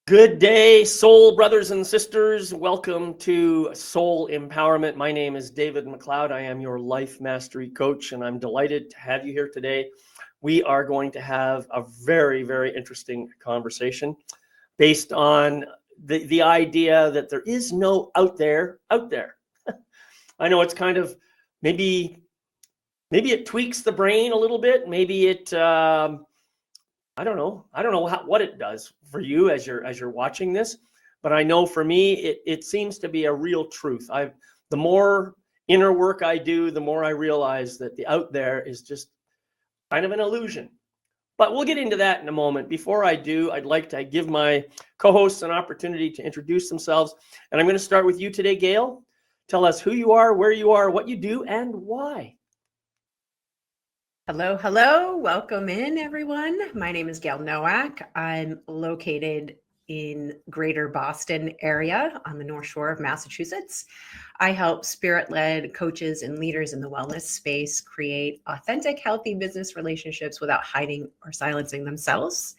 Good day, soul brothers and sisters. Welcome to Soul Empowerment. My name is David McLeod. I am your life mastery coach, and I'm delighted to have you here today. We are going to have a very, very interesting conversation based on the idea that there is no out there. I know it's kind of maybe it tweaks the brain a little bit. Maybe it I don't know what it does for you as you're watching this, but I know for me it seems to be a real truth. The more inner work I do, the more I realize that the out there is just kind of an illusion. But we'll get into that in a moment. Before I do, I'd like to give my co-hosts an opportunity to introduce themselves, and I'm going to start with you today, Gail. Tell us who you are, where you are, what you do, and why. Hello. Welcome in, everyone. My name is Gail Nowak. I'm located in Greater Boston area on the North Shore of Massachusetts. I help spirit-led coaches and leaders in the wellness space create authentic, healthy business relationships without hiding or silencing themselves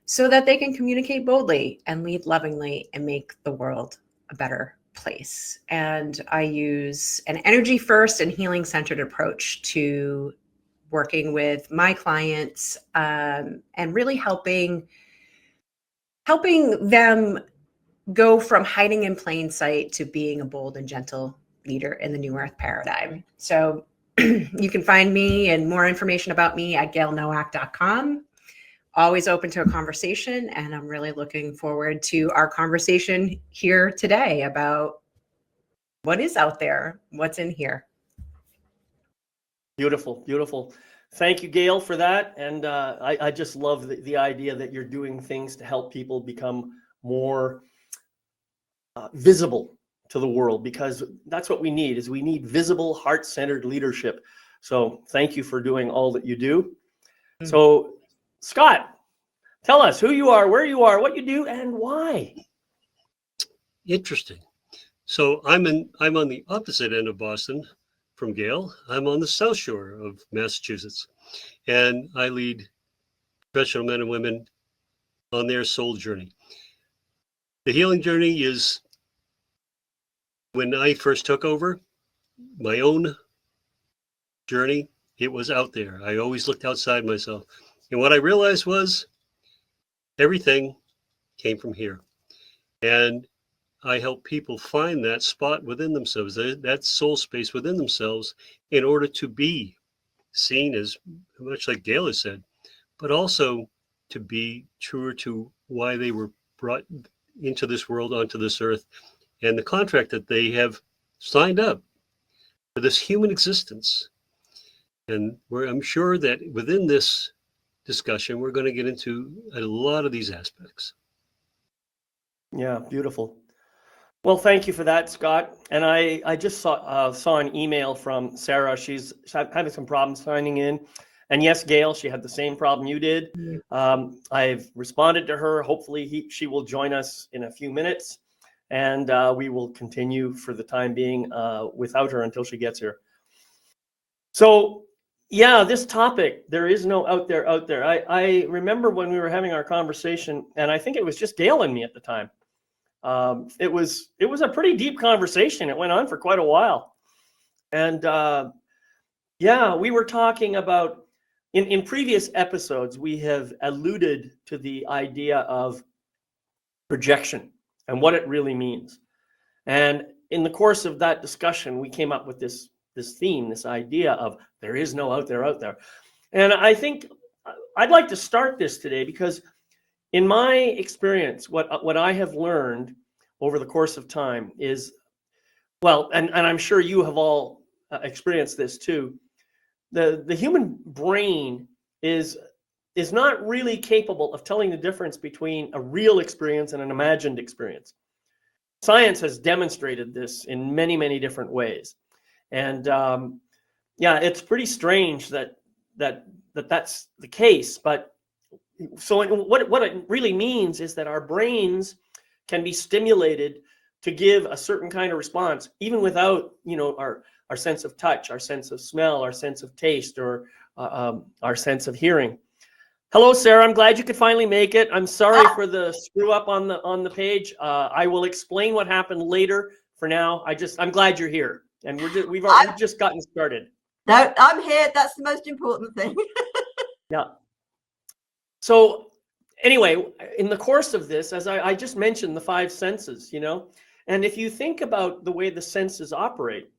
so that they can communicate boldly and lead lovingly and make the world a better place. And I use an energy-first and healing-centered approach to working with my clients and really helping them go from hiding in plain sight to being a bold and gentle leader in the new earth paradigm. So you can find me and more information about me at gailnowak.com. Always open to a conversation, and I'm really looking forward to our conversation here today about what is out there, what's in here. Beautiful. Thank you, Gail, for that. And I just love the idea that you're doing things to help people become more visible to the world, because that's what we need. We need visible, heart-centered leadership. So thank you for doing all that you do. Mm-hmm. So Scott, tell us who you are, where you are, what you do, and why. Interesting. So I'm on the opposite end of Boston from Gail. I'm on the South Shore of Massachusetts, and I lead professional men and women on their soul journey. The healing journey is when I first took over my own journey, it was out there. I always looked outside myself. And what I realized was everything came from here. And I help people find that spot within themselves, that soul space within themselves, in order to be seen as, much like Gail has said, but also to be truer to why they were brought into this world, onto this earth, and the contract that they have signed up for this human existence. And I'm sure that within this discussion, we're going to get into a lot of these aspects. Yeah, beautiful. Well, thank you for that, Scott. And I just saw an email from Sarah. She's having some problems signing in. And yes, Gail, she had the same problem you did. I've responded to her. Hopefully she will join us in a few minutes. And we will continue for the time being without her until she gets here. So, yeah, this topic, there is no out there. I remember when we were having our conversation, and I think it was just Gail and me at the time. It was a pretty deep conversation. It went on for quite a while. And we were talking about, in previous episodes, we have alluded to the idea of projection and what it really means. And in the course of that discussion, we came up with this theme, this idea of there is no out there. And I think I'd like to start this today because in my experience, what I have learned over the course of time is, well, and I'm sure you have all experienced this too, the human brain is not really capable of telling the difference between a real experience and an imagined experience. Science has demonstrated this in many, many different ways. And it's pretty strange that's the case. But so what it really means is that our brains can be stimulated to give a certain kind of response, even without, our sense of touch, our sense of smell, our sense of taste, or our sense of hearing. Hello, Sarah. I'm glad you could finally make it. I'm sorry for the screw up on the page. I will explain what happened later. For now, I'm glad you're here, and we've just gotten started. No, I'm here. That's the most important thing. Yeah. So anyway, in the course of this, as I just mentioned, the five senses, and if you think about the way the senses operate,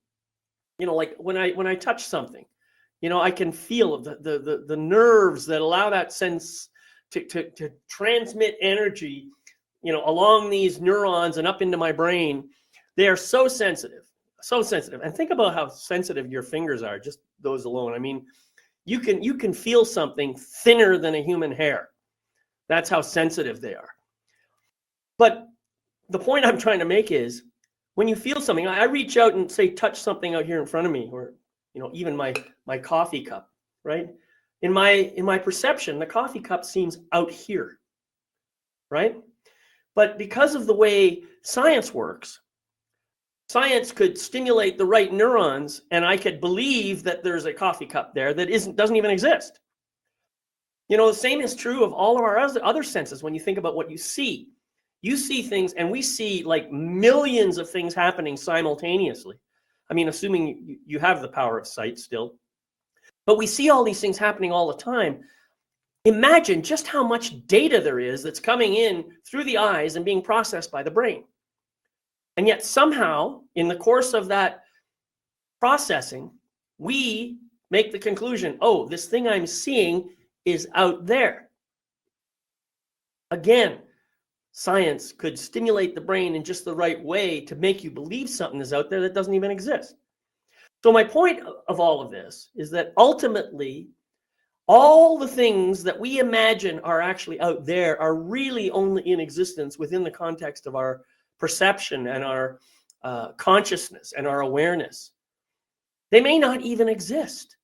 like when I touch something, I can feel the nerves that allow that sense to transmit energy, along these neurons and up into my brain. They are so sensitive. And think about how sensitive your fingers are, just those alone. I mean, you can feel something thinner than a human hair. That's how sensitive they are. But the point I'm trying to make is, when you feel something, I reach out and say, touch something out here in front of me, or even my coffee cup, right? In my perception, the coffee cup seems out here, right? But because of the way science works, science could stimulate the right neurons, and I could believe that there's a coffee cup there that doesn't even exist. The same is true of all of our other senses. When you think about what you see things, and we see like millions of things happening simultaneously. I mean, assuming you have the power of sight still, but we see all these things happening all the time. Imagine just how much data there is that's coming in through the eyes and being processed by the brain. And yet somehow, in the course of that processing, we make the conclusion, oh, this thing I'm seeing is out there. Again, science could stimulate the brain in just the right way to make you believe something is out there that doesn't even exist. So my point of all of this is that ultimately, all the things that we imagine are actually out there are really only in existence within the context of our perception and our consciousness and our awareness. They may not even exist.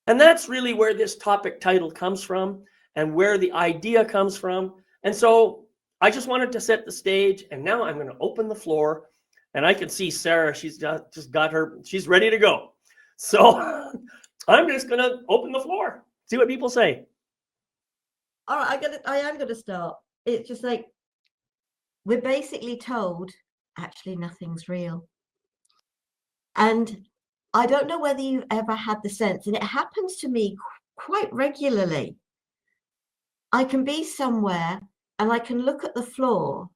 And that's really where this topic title comes from and where the idea comes from. And so I just wanted to set the stage, and now I'm going to open the floor, and I can see Sarah, she's she's ready to go. So I'm just going to open the floor, see what people say. All right, I am going to start. It's just like, we're basically told, actually, nothing's real. And I don't know whether you've ever had the sense, and it happens to me quite regularly. I can be somewhere and I can look at the floor,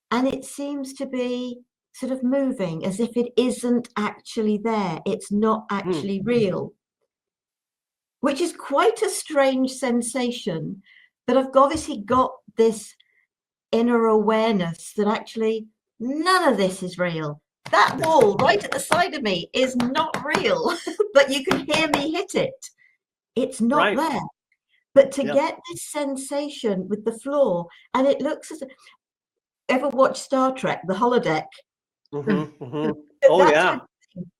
and it seems to be sort of moving as if it isn't actually there. It's not actually real, which is quite a strange sensation. But I've obviously got this inner awareness that actually none of this is real. That wall right at the side of me is not real, but you can hear me hit it. It's not there. But to get this sensation with the floor, and it looks as, ever watch Star Trek, the holodeck? Oh yeah.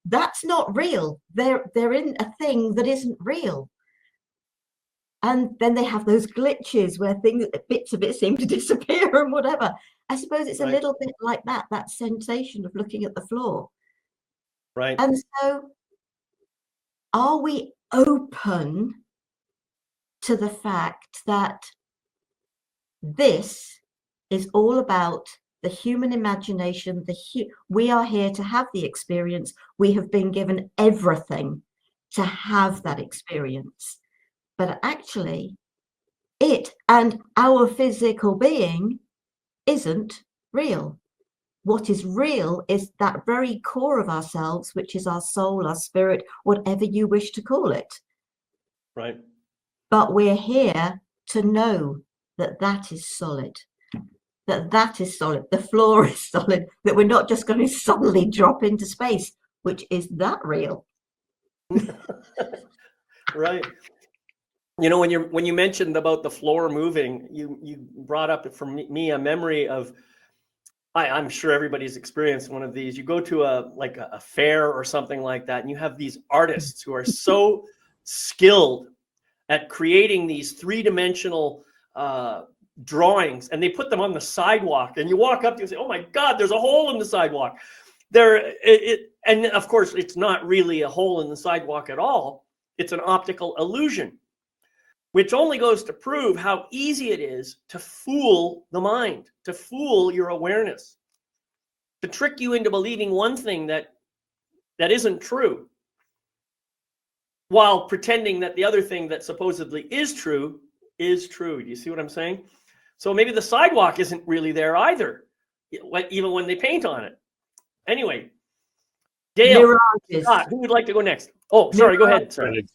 That's not real. They're in a thing that isn't real. And then they have those glitches where bits of it seem to disappear and whatever. I suppose it's a little bit like that sensation of looking at the floor. Right. And so are we open to the fact that this is all about the human imagination? We are here to have the experience. We have been given everything to have that experience. But actually, it and our physical being isn't real. What is real is that very core of ourselves, which is our soul, our spirit, whatever you wish to call it. Right. But we're here to know that that is solid, that is solid, the floor is solid, that we're not just going to suddenly drop into space, which is that real. Right. When you mentioned about the floor moving, you brought up for me a memory of, I'm sure everybody's experienced one of these. You go to a fair or something like that, and you have these artists who are so skilled at creating these three-dimensional drawings, and they put them on the sidewalk, and you walk up to and say, oh my God, there's a hole in the sidewalk. And of course, it's not really a hole in the sidewalk at all. It's an optical illusion. which only goes to prove how easy it is to fool the mind, to fool your awareness, to trick you into believing one thing that isn't true, while pretending that the other thing that supposedly is true is true. Do you see what I'm saying? So maybe the sidewalk isn't really there either, even when they paint on it. Anyway, Gail, Mirages. Scott, who would like to go next? Oh, sorry, go ahead, sir. Right.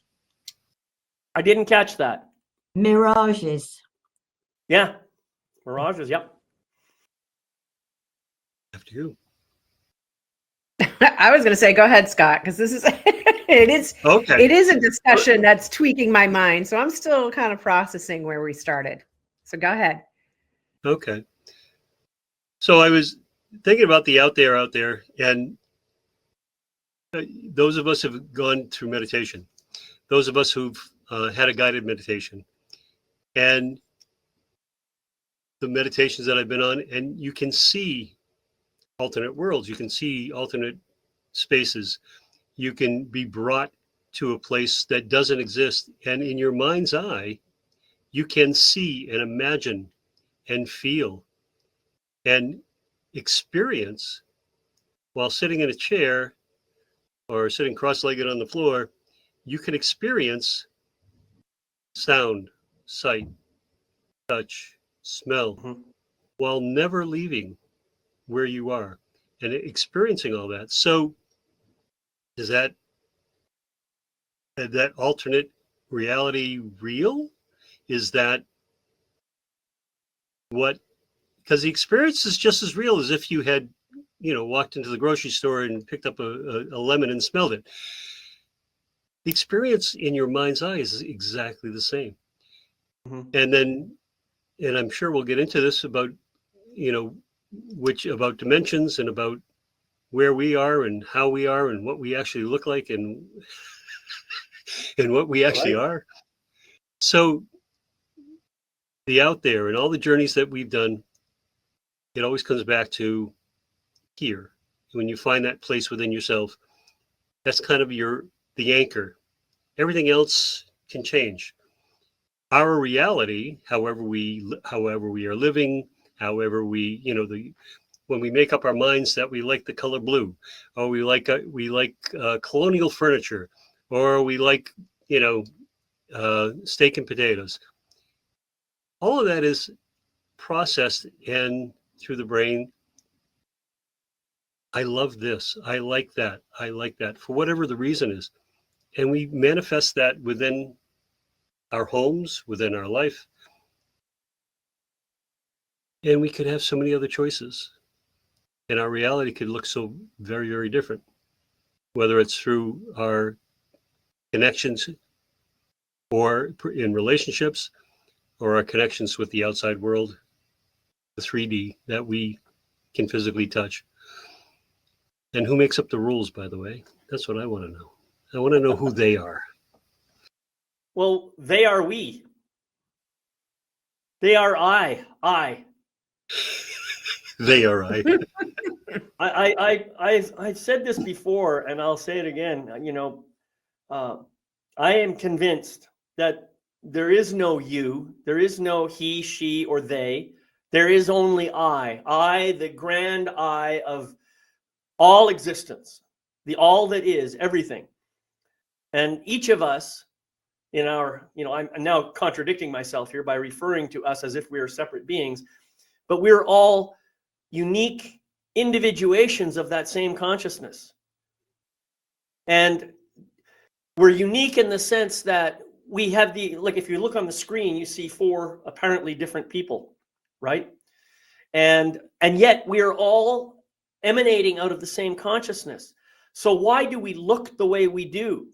I didn't catch that. Mirages. Yeah, mirages, yep. After you. I was going to say, go ahead, Scott, because this is Okay. it is a discussion that's tweaking my mind. So I'm still kind of processing where we started. So go ahead. Okay. So I was thinking about the out there, and those of us who've gone through meditation, those of us who've had a guided meditation, and the meditations that I've been on, and you can see alternate worlds, you can see alternate spaces, you can be brought to a place that doesn't exist, and in your mind's eye, you can see and imagine and feel and experience while sitting in a chair or sitting cross-legged on the floor. You can experience sound, sight, touch, smell, while never leaving where you are and experiencing all that. So is that alternate reality real? Is that what, because the experience is just as real as if you had, walked into the grocery store and picked up a lemon and smelled it. The experience in your mind's eye is exactly the same. And I'm sure we'll get into this about, about dimensions and about where we are and how we are and what we actually look like and what we actually are. So the out there and all the journeys that we've done, it always comes back to here. When you find that place within yourself, that's kind of the anchor. Everything else can change. Our reality, however we are living, however we, when we make up our minds that we like the color blue, or we like colonial furniture, or we like steak and potatoes. All of that is processed and through the brain. I love this. I like that. I like that, for whatever the reason is. And we manifest that within our homes, within our life. And we could have so many other choices. And our reality could look so very, very different, whether it's through our connections or in relationships, or our connections with the outside world, the 3D that we can physically touch. And who makes up the rules, by the way? That's what I want to know. I want to know who they are. Well, they are we. They are I. They are I've said this before, and I'll say it again. I am convinced that there is no you, there is no he, she, or they. There is only I, the grand I of all existence, the all that is, everything. And each of us in our, I'm now contradicting myself here by referring to us as if we are separate beings, but we're all unique individuations of that same consciousness. And we're unique in the sense that we have if you look on the screen, you see 4 apparently different people, right? And yet we are all emanating out of the same consciousness. So why do we look the way we do?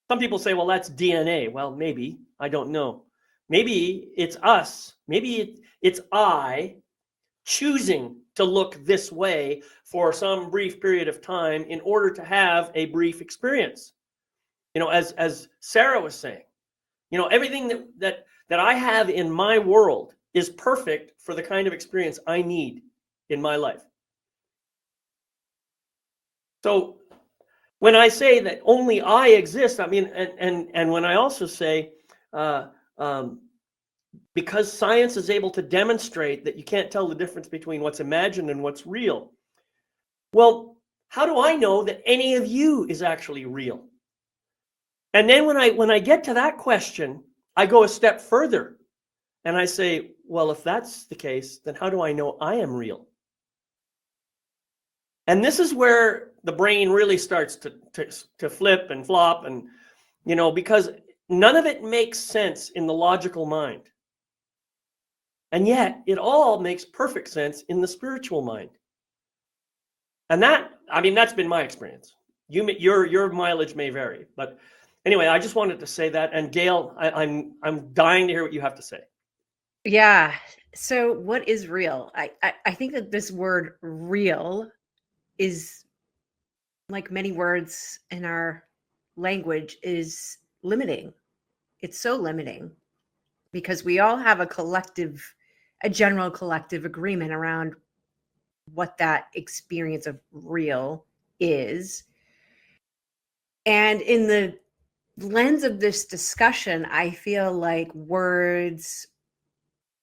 Some people say, well, that's DNA. Well, maybe, I don't know. Maybe it's us. Maybe it's I choosing to look this way for some brief period of time in order to have a brief experience. As Sarah was saying, everything that I have in my world is perfect for the kind of experience I need in my life. So when I say that only I exist, I mean, and when I also say uh, um, because science is able to demonstrate that you can't tell the difference between what's imagined and what's real. Well, how do I know that any of you is actually real? And then when I get to that question, I go a step further and I say, well, if that's the case, then how do I know I am real? And this is where the brain really starts to flip and flop, and because none of it makes sense in the logical mind. And yet it all makes perfect sense in the spiritual mind. And that's been my experience. Your mileage may vary, but anyway, I just wanted to say that. And Gail, I'm dying to hear what you have to say. Yeah. So what is real? I think that this word real is, like many words in our language, is limiting. It's so limiting because we all have a general collective agreement around what that experience of real is. And in the lens of this discussion, I feel like words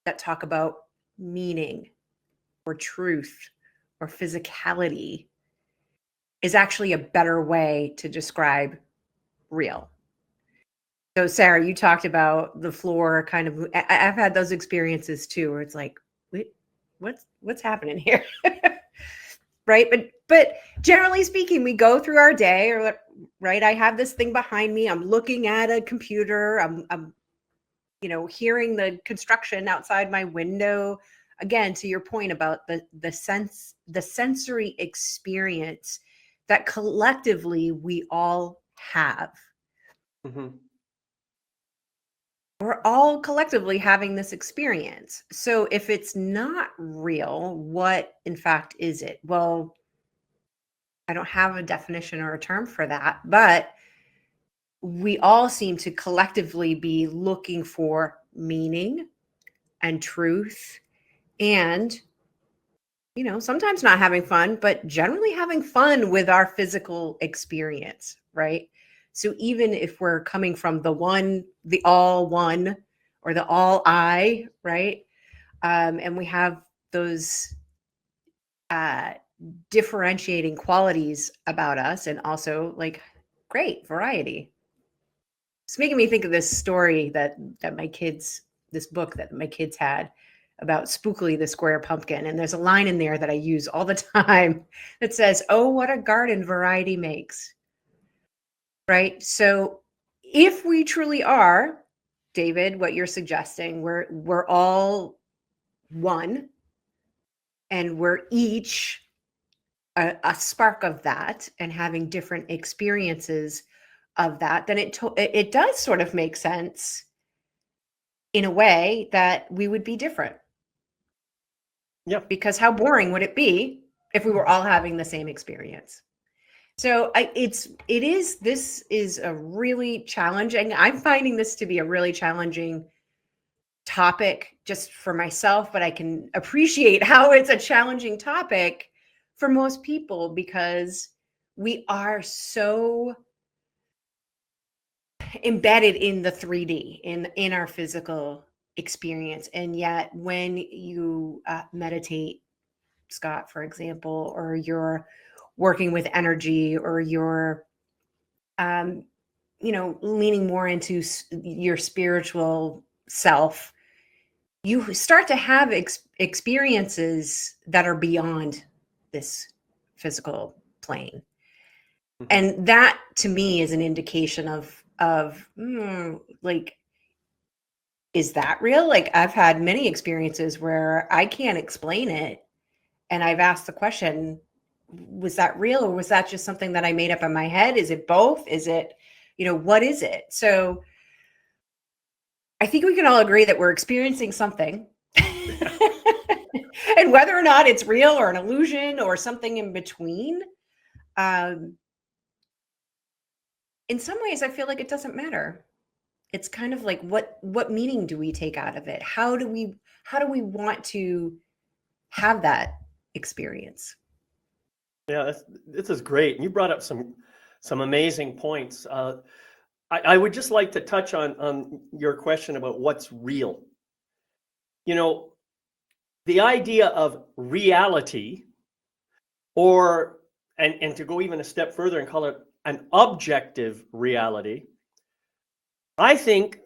that talk about meaning or truth or physicality is actually a better way to describe real. So Sarah, you talked about the floor kind of, I've had those experiences too, where it's like, wait, what's happening here? Right. But generally speaking, we go through our day, or right. I have this thing behind me. I'm looking at a computer. I'm hearing the construction outside my window. Again, to your point about the sensory experience that collectively we all have. Mm-hmm. We're all collectively having this experience. So if it's not real, what in fact is it? Well, I don't have a definition or a term for that, but we all seem to collectively be looking for meaning and truth and sometimes not having fun, but generally having fun with our physical experience, right? So even if we're coming from the all one, or the all I, right? And we have those differentiating qualities about us, and also like great variety. It's making me think of this story this book that my kids had about Spookily the Square Pumpkin. And there's a line in there that I use all the time that says, "Oh, what a garden variety makes." Right? So if we truly are, David, what you're suggesting, we're all one, and we're each a spark of that, and having different experiences of that, then it does sort of make sense in a way that we would be different. Yeah. Because how boring would it be if we were all having the same experience? So this is a really challenging, I'm finding this to be a really challenging topic just for myself, but I can appreciate how it's a challenging topic for most people, because we are so embedded in the 3D, in our physical experience. And yet when you meditate, Scott, for example, or you're working with energy, or you're leaning more into your spiritual self, you start to have experiences that are beyond this physical plane. Mm-hmm. And that to me is an indication of like, is that real? Like, I've had many experiences where I can't explain it, and I've asked the question, was that real, or was that just something that I made up in my head? Is it both? Is it, what is it? So I think we can all agree that we're experiencing something. And whether or not it's real or an illusion or something in between, in some ways, I feel like it doesn't matter. It's kind of like, what meaning do we take out of it? How do we want to have that experience? Yeah, this is great. You brought up some amazing points. I would just like to touch on your question about what's real. You know, the idea of reality, or and to go even a step further and call it an objective reality, I think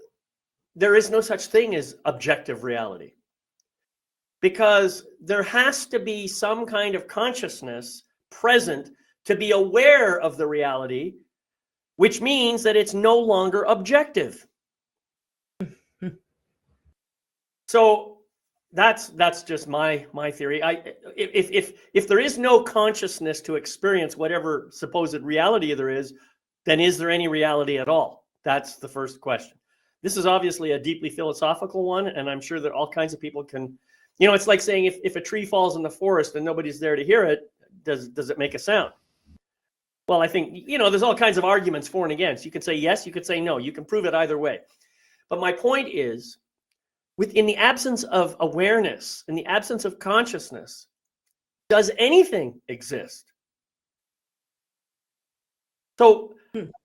there is no such thing as objective reality, because there has to be some kind of consciousness present to be aware of the reality, which means that it's no longer objective. So that's just my theory. If there is no consciousness to experience whatever supposed reality there is, then is there any reality at all? That's the first question. This is obviously a deeply philosophical one, and I'm sure that all kinds of people can, you know, it's like saying if a tree falls in the forest and nobody's there to hear it, does it make a sound? Well, I think, you know, there's all kinds of arguments for and against. You could say yes, you could say no. You can prove it either way. But my point is, in the absence of awareness, in the absence of consciousness, does anything exist? So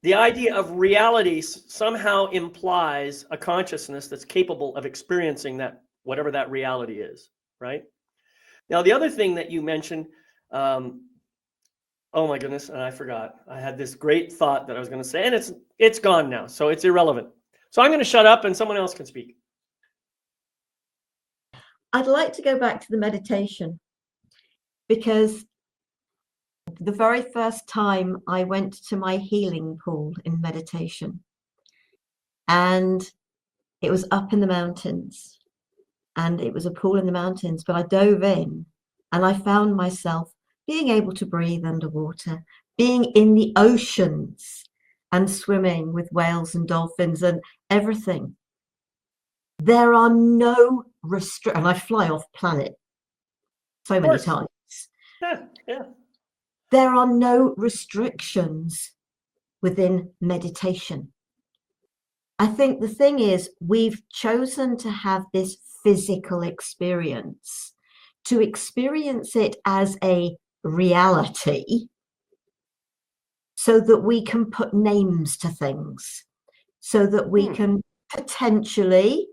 the idea of reality somehow implies a consciousness that's capable of experiencing that, whatever that reality is, right? Now, the other thing that you mentioned, oh my goodness, and I forgot. I had this great thought that I was going to say, and it's gone now, so it's irrelevant. So I'm going to shut up and someone else can speak. I'd like to go back to the meditation, because the very first time I went to my healing pool in meditation, and it was up in the mountains, and it was a pool in the mountains, but I dove in and I found myself being able to breathe underwater, being in the oceans and swimming with whales and dolphins and everything. There are no restrictions, and I fly off planet so many times. Yeah. There are no restrictions within meditation. I think the thing is, we've chosen to have this physical experience, to experience it as a reality, so that we can put names to things, so that we can potentially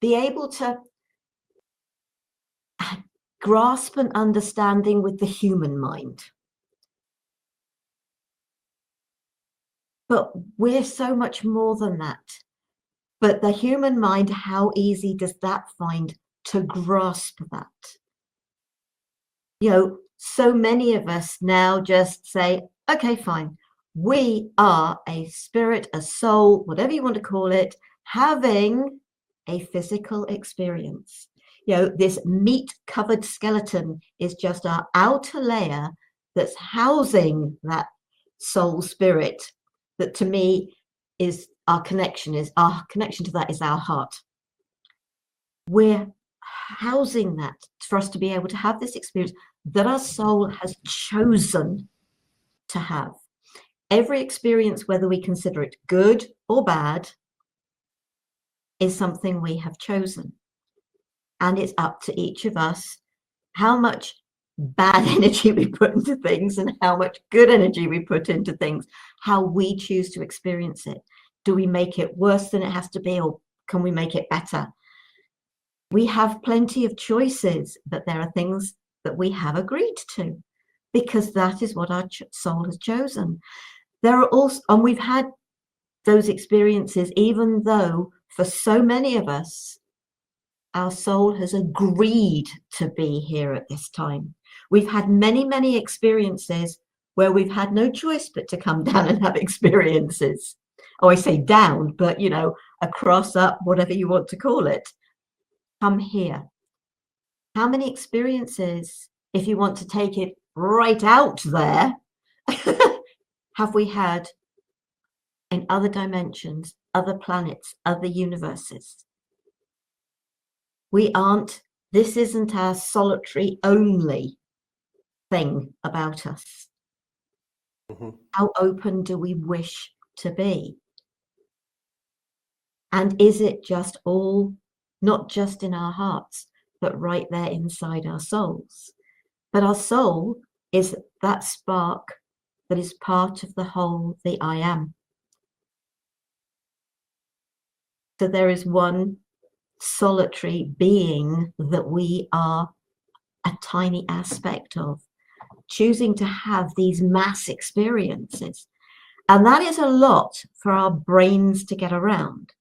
be able to grasp an understanding with the human mind. But we're so much more than that. But the human mind, how easy does that find to grasp that? You know, so many of us now just say, okay, fine. We are a spirit, a soul, whatever you want to call it, having a physical experience. You know, this meat-covered skeleton is just our outer layer that's housing that soul spirit, that to me is our connection to that is our heart. We're housing that for us to be able to have this experience that our soul has chosen to have. Every experience, whether we consider it good or bad, is something we have chosen. And it's up to each of us how much bad energy we put into things and how much good energy we put into things, how we choose to experience it. Do we make it worse than it has to be, or can we make it better? We have plenty of choices, but there are things that we have agreed to, because that is what our soul has chosen. There are also, and we've had those experiences, even though for so many of us, our soul has agreed to be here at this time. We've had many, many experiences where we've had no choice but to come down and have experiences. Oh, I say down, but you know, across, up, whatever you want to call it. Come here. How many experiences, if you want to take it right out there, have we had in other dimensions, other planets, other universes? This isn't our solitary only thing about us. Mm-hmm. How open do we wish to be? And is it just all, not just in our hearts, but right there inside our souls? But our soul is that spark that is part of the whole, the I am. So there is one solitary being that we are a tiny aspect of, choosing to have these mass experiences. And that is a lot for our brains to get around.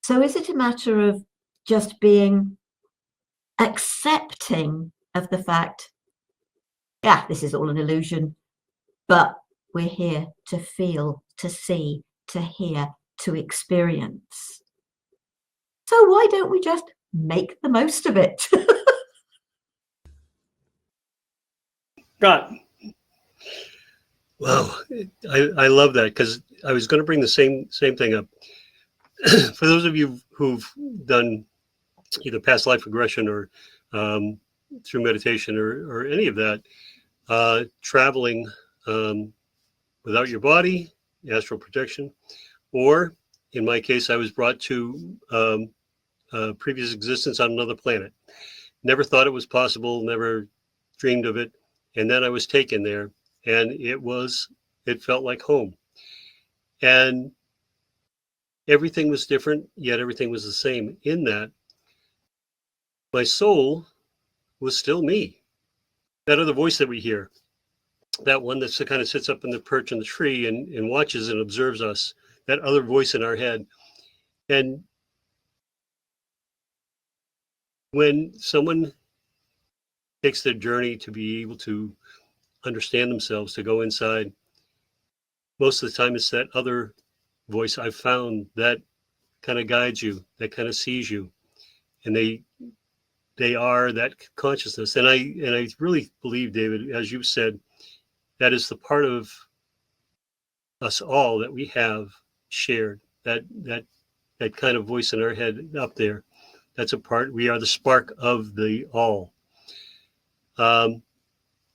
So is it a matter of just being accepting of the fact, yeah, this is all an illusion, but we're here to feel, to see, to hear, to experience. So why don't we just make the most of it? Scott. Wow, I love that, because I was going to bring the same thing up. For those of you who've done either past life regression or through meditation or any of that, traveling without your body, astral projection, or in my case, I was brought to previous existence on another planet. Never thought it was possible, never dreamed of it. And then I was taken there, and it felt like home. And everything was different, yet everything was the same in that my soul was still me. That other voice that we hear, that one that kind of sits up in the perch in the tree and watches and observes us, that other voice in our head. And when someone takes their journey to be able to understand themselves, to go inside, most of the time it's that other voice I've found that kind of guides you, that kind of sees you, and they are that consciousness. And I really believe, David, as you said, that is the part of us all that we have shared, that kind of voice in our head up there. That's a part. We are the spark of the all. In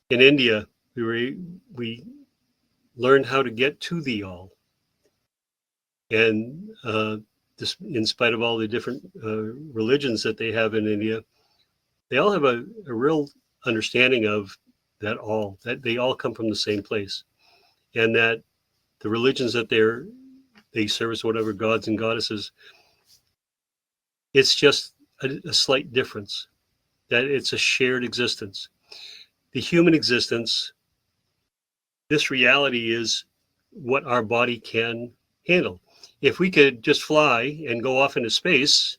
India, we learned how to get to the all, and in spite of all the different religions that they have in India, they all have a real understanding of that all, that they all come from the same place, and that the religions that they service whatever gods and goddesses, it's just a slight difference, that it's a shared existence. The human existence, this reality is what our body can handle. If we could just fly and go off into space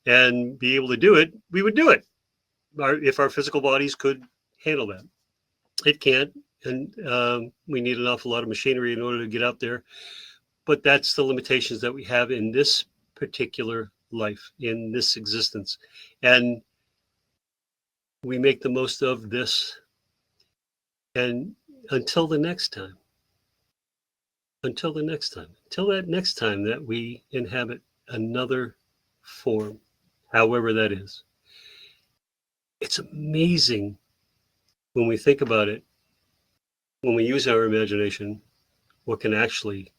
and be able to do it, we would do it. If our physical bodies could handle that. It can't, and we need an awful lot of machinery in order to get out there. But that's the limitations that we have in this particular life, in this existence. And we make the most of this. And until the next time, until that next time that we inhabit another form, however that is. It's amazing when we think about it, when we use our imagination, what can actually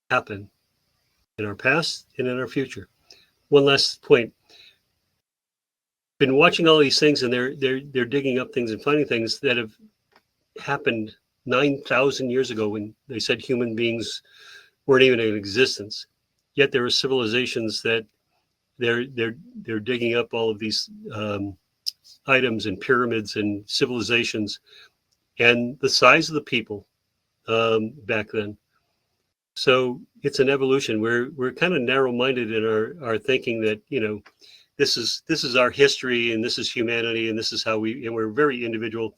happen in our past and in our future. One last point. Been watching all these things, and they're digging up things and finding things that have happened 9,000 years ago when they said human beings weren't even in existence. Yet there are civilizations that they're digging up all of these items and pyramids and civilizations, and the size of the people back then. So it's an evolution. We're kind of narrow-minded in our thinking that, you know, this is our history and this is humanity and this is how and we're very individual.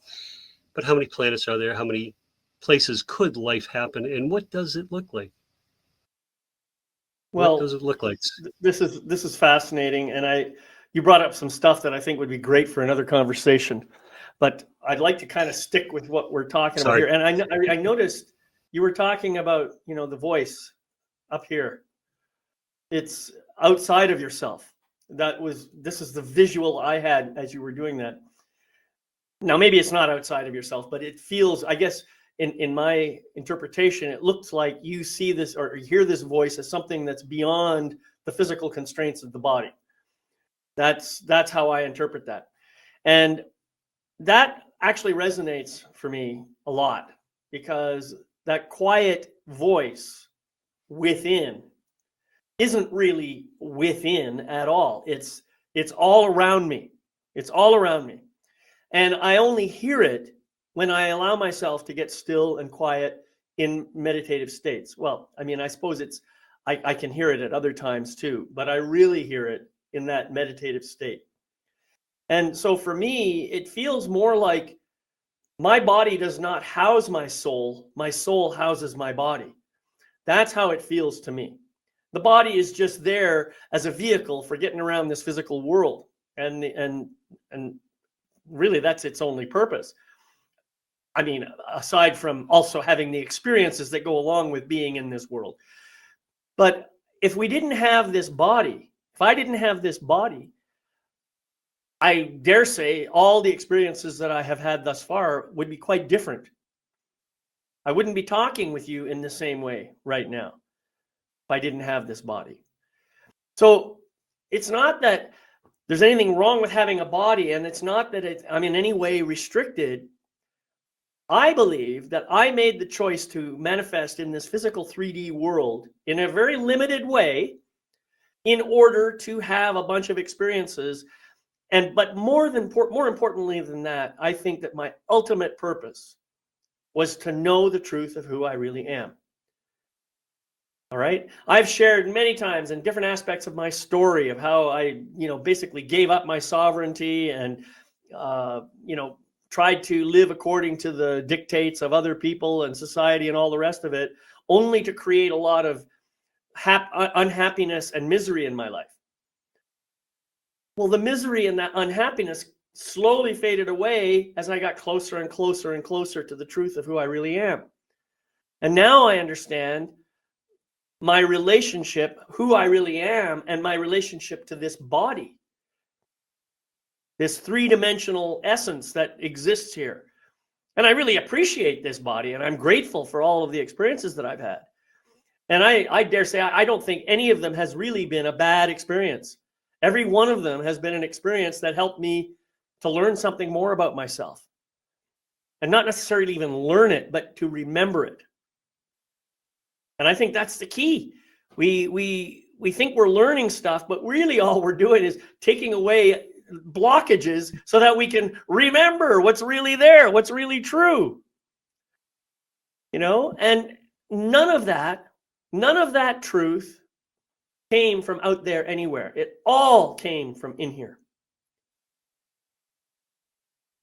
But how many planets are there? How many places could life happen? And what does it look like? Well, what does it look like? This is fascinating, and you brought up some stuff that I think would be great for another conversation. But I'd like to kind of stick with what we're talking about here. And I noticed you were talking about, you know, the voice up here. It's outside of yourself. This is the visual I had as you were doing that. Now, maybe it's not outside of yourself, but it feels, I guess, in my interpretation, it looks like you see this or hear this voice as something that's beyond the physical constraints of the body. That's how I interpret that. And that actually resonates for me a lot, because that quiet voice within isn't really within at all. It's all around me. It's all around me. And I only hear it when I allow myself to get still and quiet in meditative states. Well, I mean, I suppose I can hear it at other times too, but I really hear it in that meditative state. And so for me, it feels more like my body does not house my soul houses my body. That's how it feels to me. The body is just there as a vehicle for getting around this physical world. And really that's its only purpose. I mean, aside from also having the experiences that go along with being in this world. But if we didn't have this body, if I didn't have this body, I dare say all the experiences that I have had thus far would be quite different. I wouldn't be talking with you in the same way right now if I didn't have this body. So it's not that there's anything wrong with having a body, and it's not that I'm in any way restricted. I believe that I made the choice to manifest in this physical 3D world in a very limited way in order to have a bunch of experiences. But more importantly than that, I think that my ultimate purpose was to know the truth of who I really am. All right. I've shared many times in different aspects of my story of how I, basically gave up my sovereignty and, tried to live according to the dictates of other people and society and all the rest of it, only to create a lot of unhappiness and misery in my life. Well, the misery and that unhappiness slowly faded away as I got closer and closer and closer to the truth of who I really am. And now I understand my relationship, who I really am, and my relationship to this body, this three-dimensional essence that exists here. And I really appreciate this body, and I'm grateful for all of the experiences that I've had. And I dare say, I don't think any of them has really been a bad experience. Every one of them has been an experience that helped me to learn something more about myself. And not necessarily even learn it, but to remember it. And I think that's the key. We think we're learning stuff, but really all we're doing is taking away blockages so that we can remember what's really there, what's really true. And none of that truth came from out there anywhere. It all came from in here.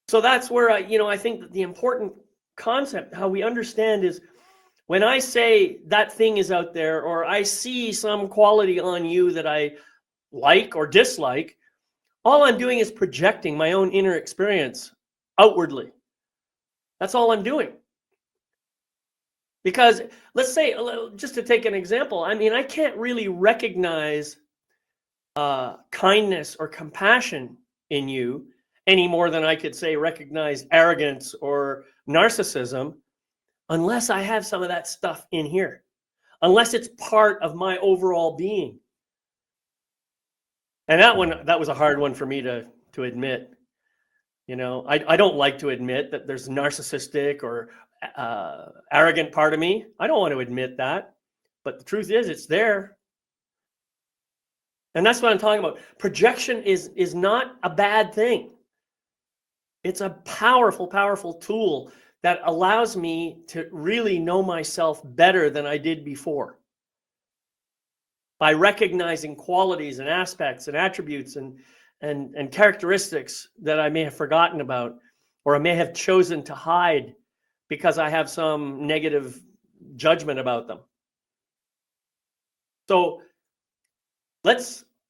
So that's where I think that the important concept, how we understand, is when I say that thing is out there, or I see some quality on you that I like or dislike, all I'm doing is projecting my own inner experience outwardly. That's all I'm doing. Because let's say, just to take an example, I can't really recognize kindness or compassion in you any more than I could say recognize arrogance or narcissism, unless I have some of that stuff in here, unless it's part of my overall being. And that was a hard one for me to admit. I don't like to admit that there's narcissistic or arrogant part of me. I don't want to admit that, but the truth is it's there. And that's what I'm talking about. Projection is not a bad thing. It's a powerful, powerful tool that allows me to really know myself better than I did before. By recognizing qualities and aspects and attributes and characteristics that I may have forgotten about, or I may have chosen to hide because I have some negative judgment about them. So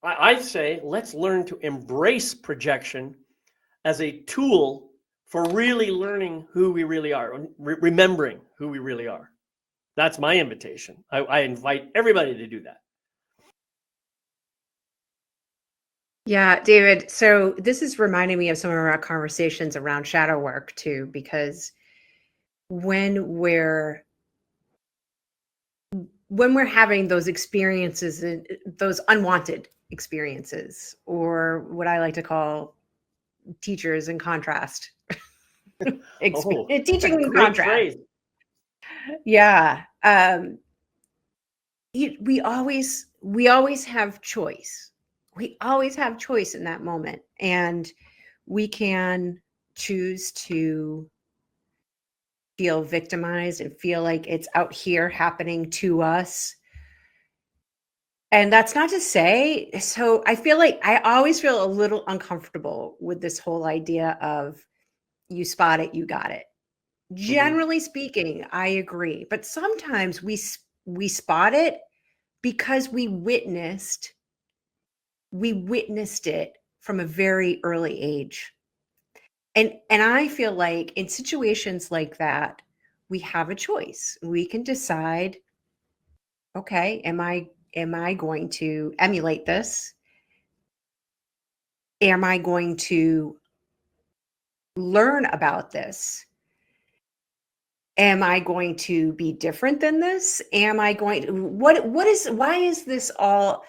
I say, let's learn to embrace projection as a tool for really learning who we really are, remembering who we really are. That's my invitation. I invite everybody to do that. Yeah, David. So this is reminding me of some of our conversations around shadow work too, because when we're having those experiences, those unwanted experiences, or what I like to call teachers in contrast, Oh, that's a teaching in great contrast. phrase. Yeah. We always have choice. We always have choice in that moment, and we can choose to feel victimized and feel like it's out here happening to us. And that's not to say, so I feel like I always feel a little uncomfortable with this whole idea of you spot it, you got it. Generally speaking, I agree, but sometimes we spot it because we witnessed it from a very early age. And I feel like in situations like that, we have a choice. We can decide, okay, am I going to emulate this? Am I going to learn about this? Am I going to be different than this? Am I going to, why is this all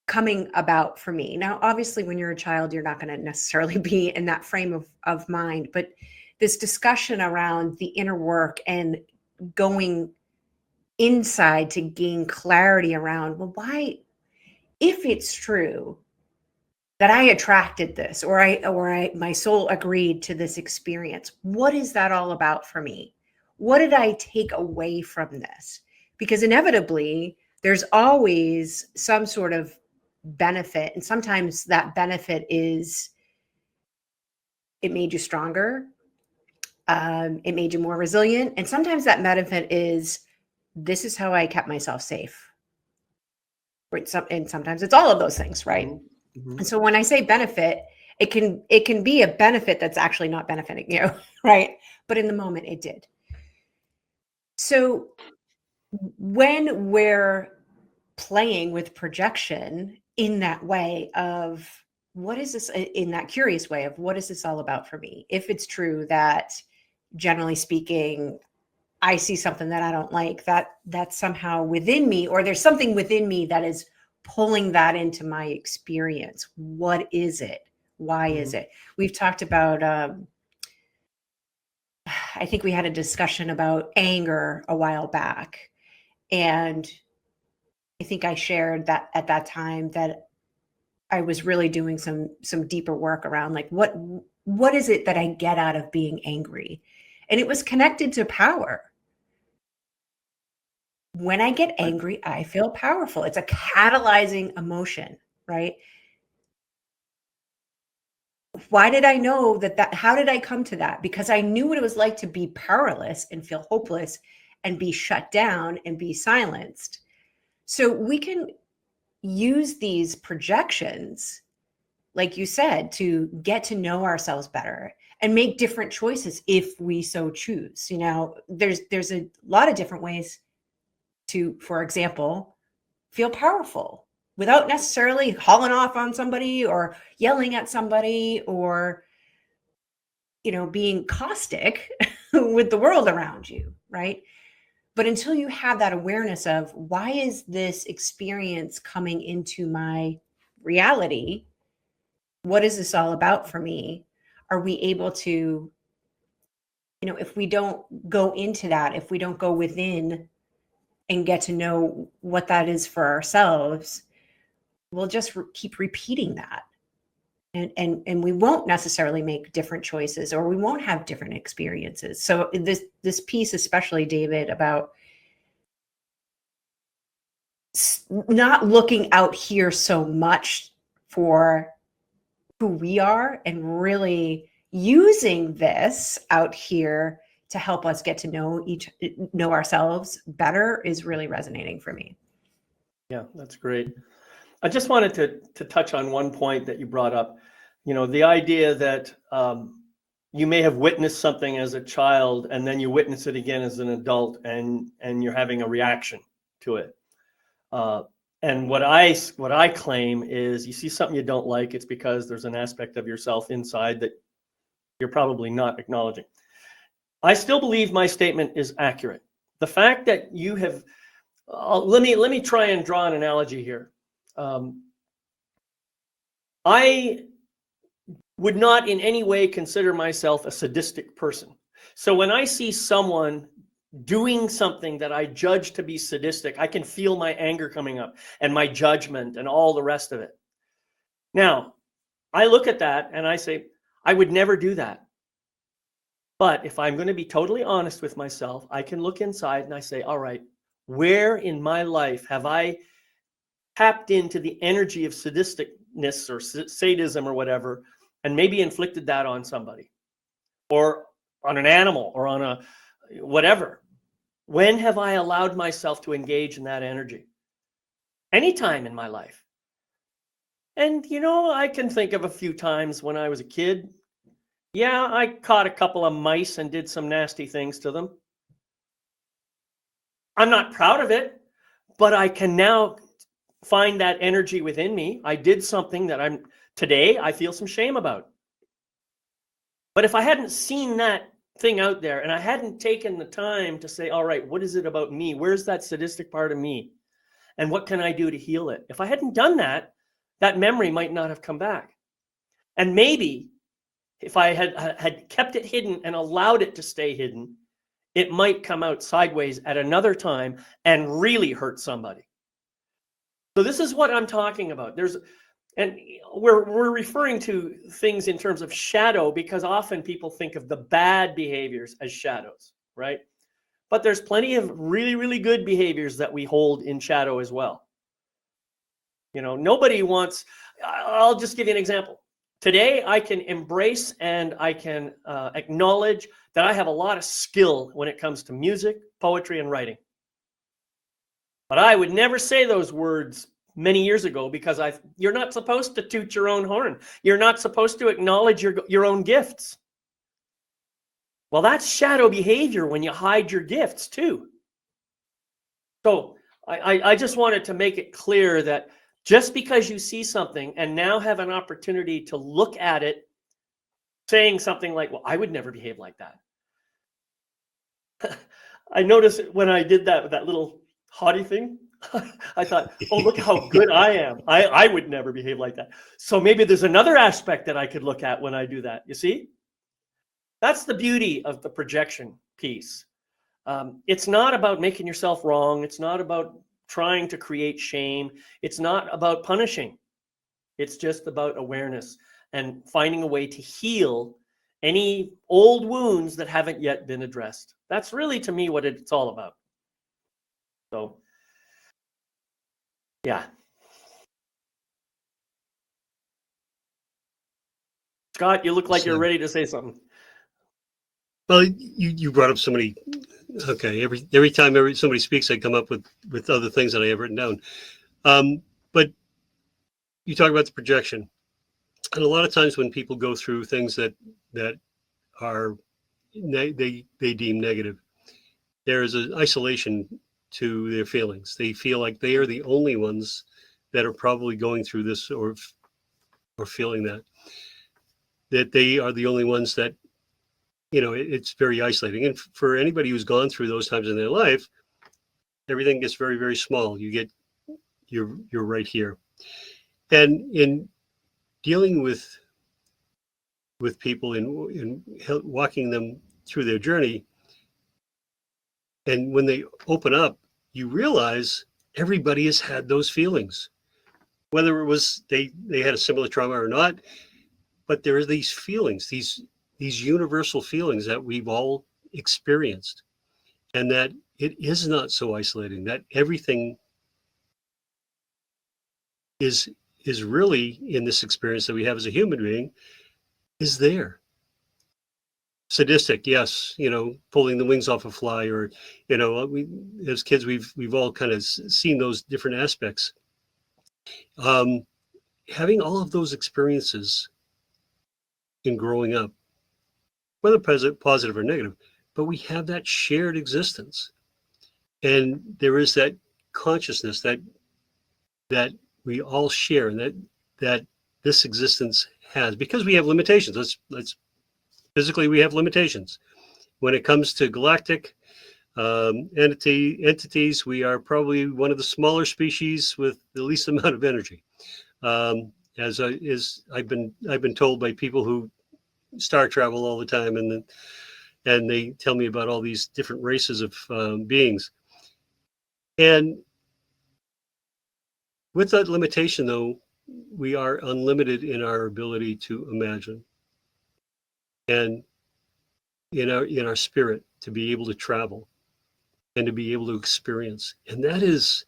coming about for me? Now, obviously, when you're a child, you're not going to necessarily be in that frame of mind, but this discussion around the inner work and going inside to gain clarity around, well, why, if it's true that I attracted this, or my soul agreed to this experience, what is that all about for me? What did I take away from this? Because inevitably, there's always some sort of benefit. And sometimes that benefit is it made you stronger. It made you more resilient. And sometimes that benefit is this is how I kept myself safe. And sometimes it's all of those things, right? Mm-hmm. And so when I say benefit, it can be a benefit that's actually not benefiting you, right? But in the moment it did. So when we're playing with projection in that way of what is this, in that curious way of what is this all about for me? If it's true that generally speaking, I see something that I don't like, that's somehow within me, or there's something within me that is pulling that into my experience. What is it? Why is it? We've talked about, I think we had a discussion about anger a while back. And I think I shared that at that time that I was really doing some deeper work around like, what is it that I get out of being angry? And it was connected to power. When I get angry, I feel powerful. It's a catalyzing emotion, right? Why did I know that? How did I come to that? Because I knew what it was like to be powerless and feel hopeless and be shut down and be silenced. So we can use these projections, like you said, to get to know ourselves better and make different choices if we so choose. You know, there's a lot of different ways to, for example, feel powerful without necessarily hauling off on somebody or yelling at somebody or, you know, being caustic with the world around you, right? But until you have that awareness of why is this experience coming into my reality? What is this all about for me? Are we able to, you know, if we don't go into that, if we don't go within and get to know what that is for ourselves, we'll just keep repeating that. And we won't necessarily make different choices, or we won't have different experiences. So this piece, especially David, about not looking out here so much for who we are and really using this out here to help us get to know ourselves better is really resonating for me. Yeah, that's great. I just wanted to touch on one point that you brought up. You know, the idea that you may have witnessed something as a child and then you witness it again as an adult and you're having a reaction to it. And what I claim is you see something you don't like, it's because there's an aspect of yourself inside that you're probably not acknowledging. I still believe my statement is accurate. The fact that you have, let me try and draw an analogy here. I would not in any way consider myself a sadistic person. So when I see someone doing something that I judge to be sadistic, I can feel my anger coming up and my judgment and all the rest of it. Now, I look at that and I say, I would never do that. But if I'm going to be totally honest with myself, I can look inside and I say, all right, where in my life have I tapped into the energy of sadisticness or sadism or whatever, and maybe inflicted that on somebody or on an animal or on a whatever? When have I allowed myself to engage in that energy? Anytime in my life. And, you know, I can think of a few times when I was a kid. Yeah, I caught a couple of mice and did some nasty things to them. I'm not proud of it, but I can now find that energy within me. I did something that today I feel some shame about. But if I hadn't seen that thing out there and I hadn't taken the time to say, all right, what is it about me? Where's that sadistic part of me? And what can I do to heal it? If I hadn't done that, that memory might not have come back. And maybe if I had kept it hidden and allowed it to stay hidden, it might come out sideways at another time and really hurt somebody. So this is what I'm talking about. And we're referring to things in terms of shadow because often people think of the bad behaviors as shadows, right? But there's plenty of really, really good behaviors that we hold in shadow as well. You know, nobody wants, I'll just give you an example. Today, I can embrace and I can acknowledge that I have a lot of skill when it comes to music, poetry, and writing. But I would never say those words many years ago because you're not supposed to toot your own horn. You're not supposed to acknowledge your own gifts. Well, that's shadow behavior when you hide your gifts too. So I just wanted to make it clear that just because you see something and now have an opportunity to look at it, saying something like, well, I would never behave like that. I noticed when I did that with that little haughty thing, I thought, oh, look how good I am. I would never behave like that. So maybe there's another aspect that I could look at when I do that. You see? That's the beauty of the projection piece. It's not about making yourself wrong. It's not about trying to create shame. It's not about punishing. It's just about awareness and finding a way to heal any old wounds that haven't yet been addressed. That's really, to me, what it's all about. So, yeah. Scott, you look like you're ready to say something. Well, you brought up so many. Okay, every time somebody speaks, I come up with other things that I have written down. But you talk about the projection, and a lot of times when people go through things that are they deem negative, there is an isolation to their feelings. They feel like they are the only ones that are probably going through this or feeling that they are the only ones that, you know, it's very isolating. And for anybody who's gone through those times in their life, everything gets very, very small. You're right here. And in dealing with people in walking them through their journey, and when they open up, you realize everybody has had those feelings, whether it was they had a similar trauma or not. But there are these feelings, these universal feelings that we've all experienced, and that it is not so isolating, that everything is really, in this experience that we have as a human being, is there. Sadistic, yes, you know, pulling the wings off a fly, or, you know, we as kids we've all kind of seen those different aspects. Having all of those experiences in growing up, whether positive or negative, but we have that shared existence, and there is that consciousness that we all share, and that this existence has, because we have limitations. Let's physically, we have limitations when it comes to galactic entities. We are probably one of the smaller species with the least amount of energy. as I've been told by people who star travel all the time, and they tell me about all these different races of beings. And with that limitation, though, we are unlimited in our ability to imagine, and in our spirit to be able to travel and to be able to experience. And that is,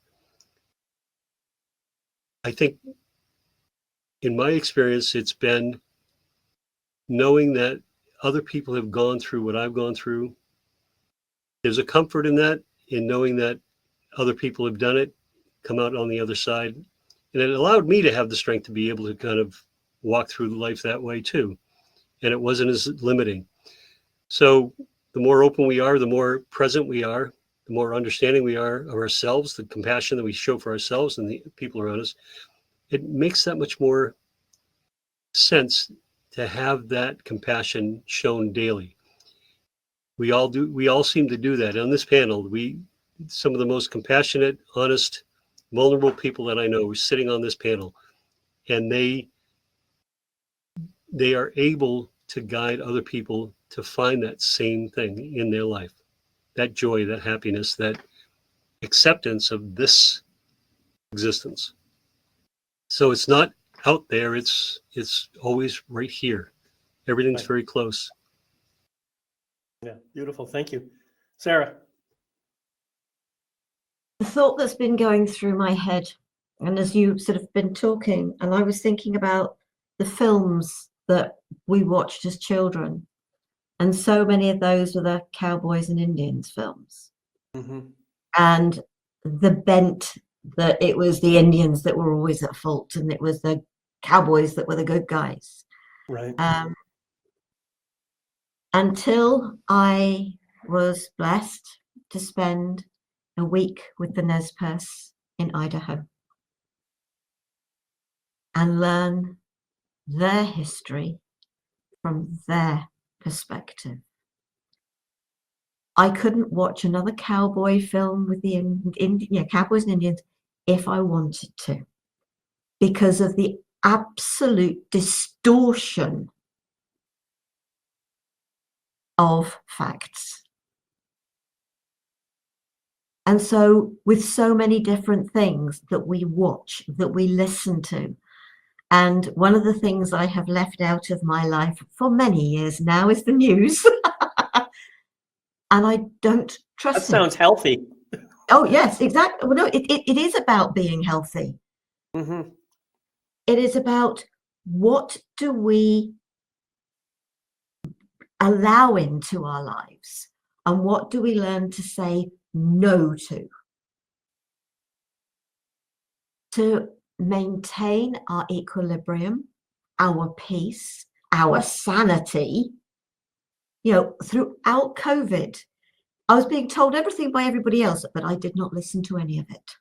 I think, in my experience, it's been knowing that other people have gone through what I've gone through. There's a comfort in that, in knowing that other people have done it, come out on the other side. And it allowed me to have the strength to be able to kind of walk through life that way too. And it wasn't as limiting. So the more open we are, the more present we are, the more understanding we are of ourselves, the compassion that we show for ourselves and the people around us, it makes that much more sense to have that compassion shown daily. We all seem to do that. On this panel, some of the most compassionate, honest, vulnerable people that I know are sitting on this panel, and they are able to guide other people to find that same thing in their life, that joy, that happiness, that acceptance of this existence. So it's not out there, it's always right here. Everything's Right. very close. Yeah, beautiful. Thank you. Sarah. The thought that's been going through my head, and as you sort of been talking, and I was thinking about the films that we watched as children, and so many of those were the cowboys and Indians films, Mm-hmm. and the bent that it was the Indians that were always at fault, and it was the cowboys that were the good guys. Right. Until I was blessed to spend a week with the Nez Perce in Idaho and learn their history from their perspective. I couldn't watch another cowboy film with the cowboys and Indians if I wanted to, because of the absolute distortion of facts. And so with so many different things that we watch, that we listen to, and one of the things I have left out of my life for many years now is the news. And I don't trust That sounds healthy. Oh, yes, exactly. Well, no, it is about being healthy. Mm-hmm. It is about what do we allow into our lives and what do we learn to say no to maintain our equilibrium, our peace, our sanity. Throughout COVID, I was being told everything by everybody else, but I did not listen to any of it.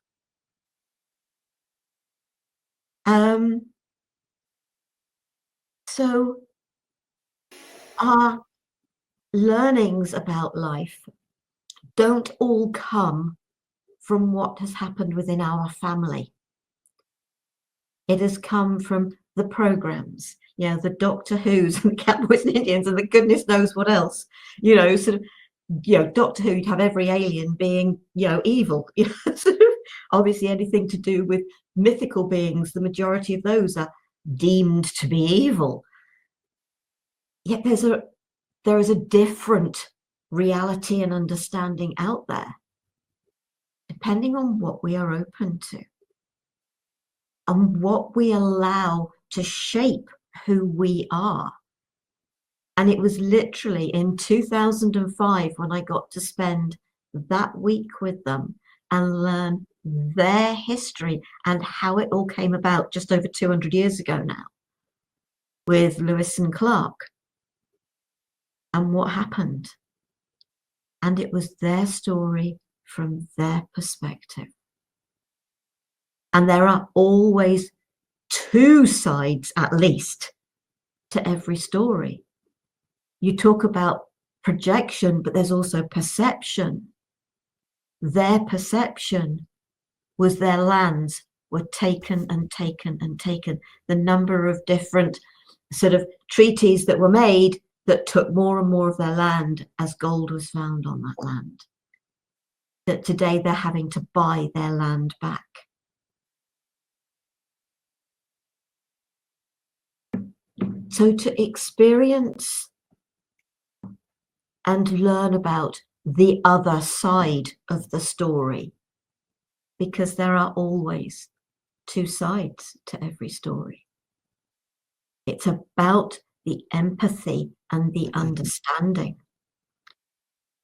So our learnings about life don't all come from what has happened within our family. It has come from the programs, the Doctor Who's and the Cowboys and Indians and the goodness knows what else, Doctor Who, you'd have every alien being, evil. Obviously anything to do with mythical beings, the majority of those are deemed to be evil. Yet there is a different reality and understanding out there, depending on what we are open to and what we allow to shape who we are. And it was literally in 2005 when I got to spend that week with them and learn their history and how it all came about just over 200 years ago now with Lewis and Clark and what happened. And it was their story from their perspective. And there are always two sides, at least, to every story. You talk about projection, but there's also perception. Their perception was their lands were taken and taken and taken. The number of different sort of treaties that were made that took more and more of their land as gold was found on that land. That today they're having to buy their land back. So to experience and learn about the other side of the story, because there are always two sides to every story. It's about the empathy and the understanding.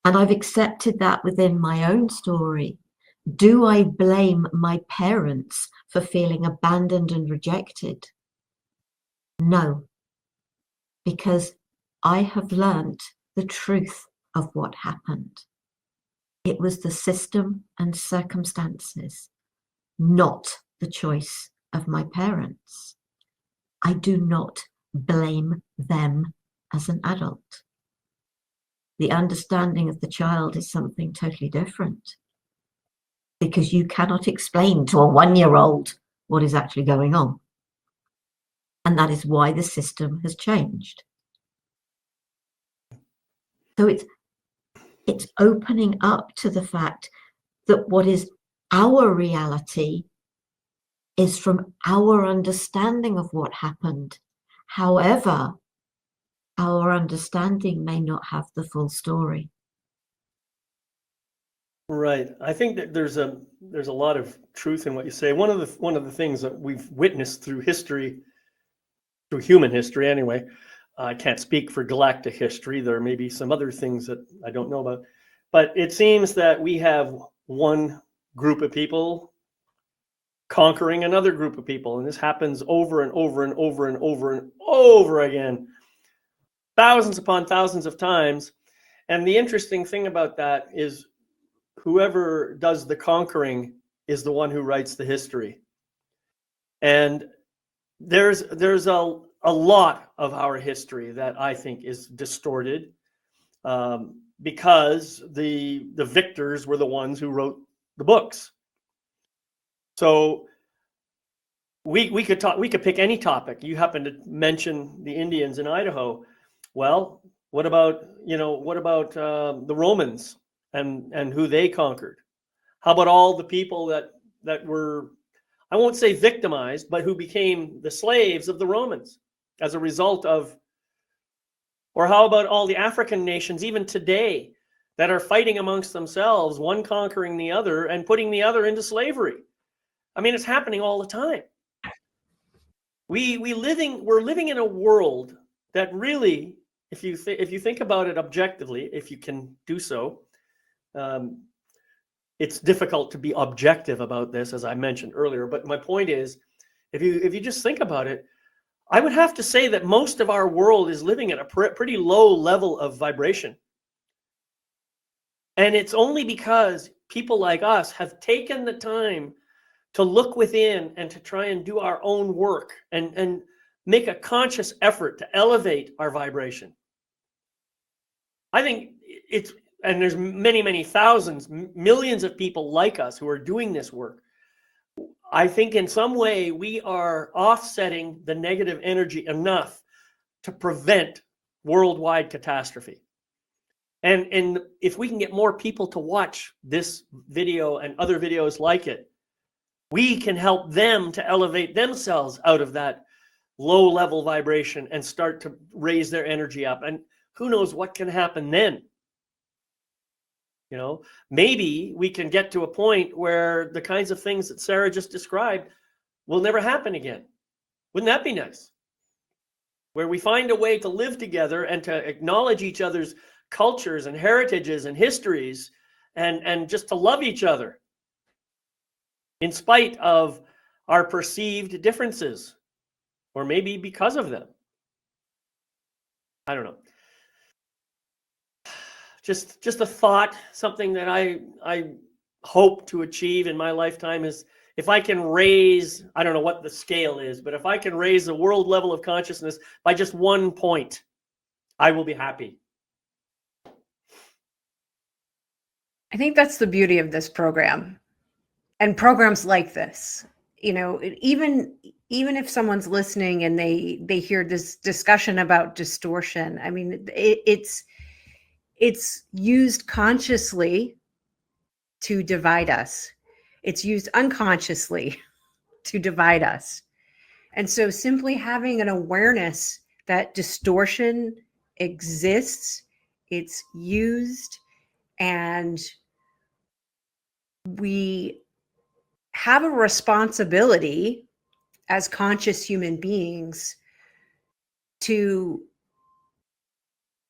And I've accepted that within my own story. Do I blame my parents for feeling abandoned and rejected? No, because I have learned the truth of what happened. It was the system and circumstances, not the choice of my parents. I do not blame them as an adult. The understanding of the child is something totally different, because you cannot explain to a 1-year-old what is actually going on. And that is why the system has changed. So it's opening up to the fact that what is our reality is from our understanding of what happened. However, our understanding may not have the full story. Right. I think that there's a lot of truth in what you say. One of the things that we've witnessed through history, through human history anyway, I can't speak for galactic history. There may be some other things that I don't know about, but it seems that we have one group of people conquering another group of people, and this happens over and over and over and over and over again, thousands upon thousands of times. And the interesting thing about that is whoever does the conquering is the one who writes the history. And there's a lot of our history that I think is distorted, because the victors were the ones who wrote the books. So we could pick any topic. You happen to mention the Indians in Idaho. Well, what about the Romans and who they conquered? How about all the people that were, I won't say victimized, but who became the slaves of the Romans as a result of, or how about all the African nations, even today, that are fighting amongst themselves, one conquering the other and putting the other into slavery? I mean, it's happening all the time. We're living in a world that really, if you think about it objectively, if you can do so, it's difficult to be objective about this, as I mentioned earlier. But my point is, if you just think about it, I would have to say that most of our world is living at a pretty low level of vibration. And it's only because people like us have taken the time to look within and to try and do our own work and make a conscious effort to elevate our vibration. I think and there's many, many thousands, millions of people like us who are doing this work. I think in some way we are offsetting the negative energy enough to prevent worldwide catastrophe. And if we can get more people to watch this video and other videos like it, we can help them to elevate themselves out of that low level vibration and start to raise their energy up. And who knows what can happen then? Maybe we can get to a point where the kinds of things that Sarah just described will never happen again. Wouldn't that be nice? Where we find a way to live together and to acknowledge each other's cultures and heritages and histories and just to love each other in spite of our perceived differences, or maybe because of them. I don't know. Just a thought, something that I hope to achieve in my lifetime is, if I can raise, I don't know what the scale is, but if I can raise the world level of consciousness by just 1 point, I will be happy. I think that's the beauty of this program and programs like this, you know, even if someone's listening and they hear this discussion about distortion, I mean, it's used consciously to divide us. It's used unconsciously to divide us. And so simply having an awareness that distortion exists, it's used, and we have a responsibility as conscious human beings to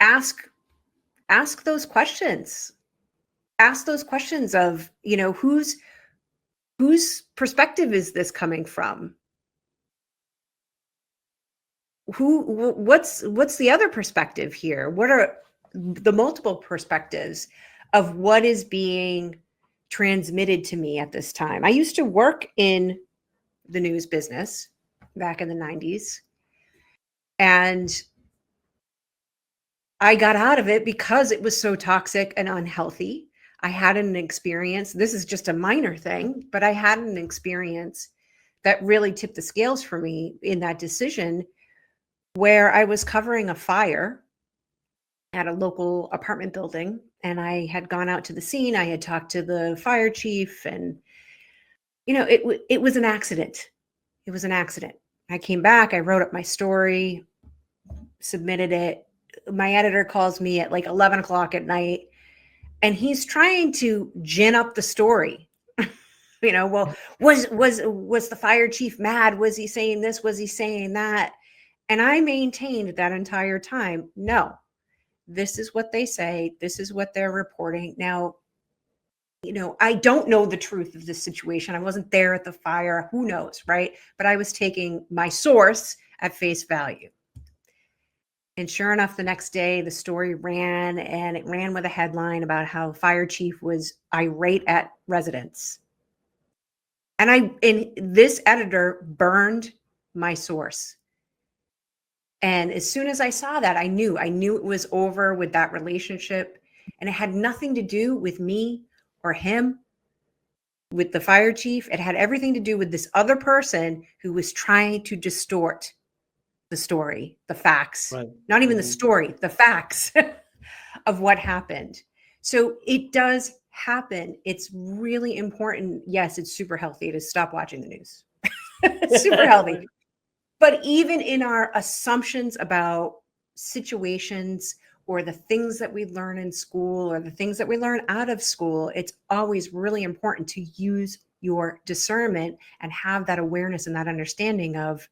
ask those questions. Ask those questions of, you know, whose perspective is this coming from? What's the other perspective here? What are the multiple perspectives of what is being transmitted to me at this time? I used to work in the news business back in the 90s, and I got out of it because it was so toxic and unhealthy. I had an experience, this is just a minor thing, but I had an experience that really tipped the scales for me in that decision, where I was covering a fire at a local apartment building, and I had gone out to the scene. I had talked to the fire chief, and you know, it was an accident. It was an accident. I came back, I wrote up my story, submitted it. My editor calls me at like 11 o'clock at night, and he's trying to gin up the story. You know, well, was the fire chief mad? Was he saying this? Was he saying that? And I maintained that entire time, no, this is what they say. This is what they're reporting. Now, you know, I don't know the truth of this situation. I wasn't there at the fire. Who knows, right? But I was taking my source at face value. And sure enough, the next day, the story ran, and it ran with a headline about how fire chief was irate at residents. And this editor burned my source. And as soon as I saw that, I knew it was over with that relationship. And it had nothing to do with me or him, with the fire chief. It had everything to do with this other person who was trying to distort the story, the facts, Right. Not even the story, the facts of what happened. So it does happen. It's really important. Yes, it's super healthy to stop watching the news. It's super healthy. But even in our assumptions about situations or the things that we learn in school or the things that we learn out of school, it's always really important to use your discernment and have that awareness and that understanding of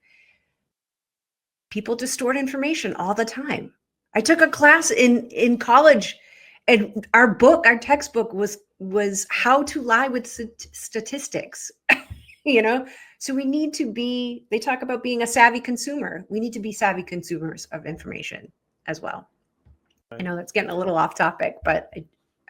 people distort information all the time. I took a class in college, and our textbook was how to lie with statistics. You know, so we need to be, they talk about being a savvy consumer. We need to be savvy consumers of information as well. Right. I know that's getting a little off topic, but I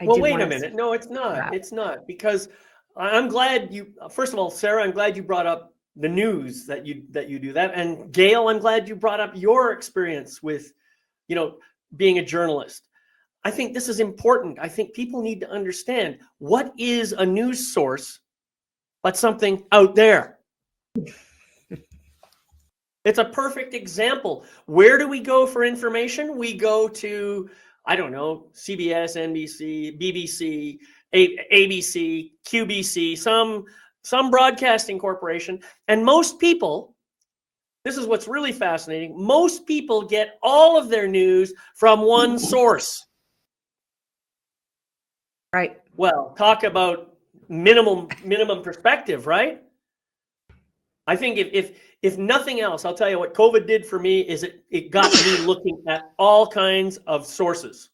Well, did wait want a to minute. No, it's not. that. It's not, because I'm glad first of all, Sarah, I'm glad you brought up the news that you do that. And Gail, I'm glad you brought up your experience with, you know, being a journalist. I think this is important. I think people need to understand what is a news source but something out there. It's a perfect example. Where do we go for information? We go to, I don't know, CBS, NBC, BBC, ABC, QBC, some broadcasting corporation. And most people, this is what's really fascinating, most people get all of their news from one source. Right. Well, talk about minimum perspective, right? I think if nothing else, I'll tell you what COVID did for me is it got me looking at all kinds of sources.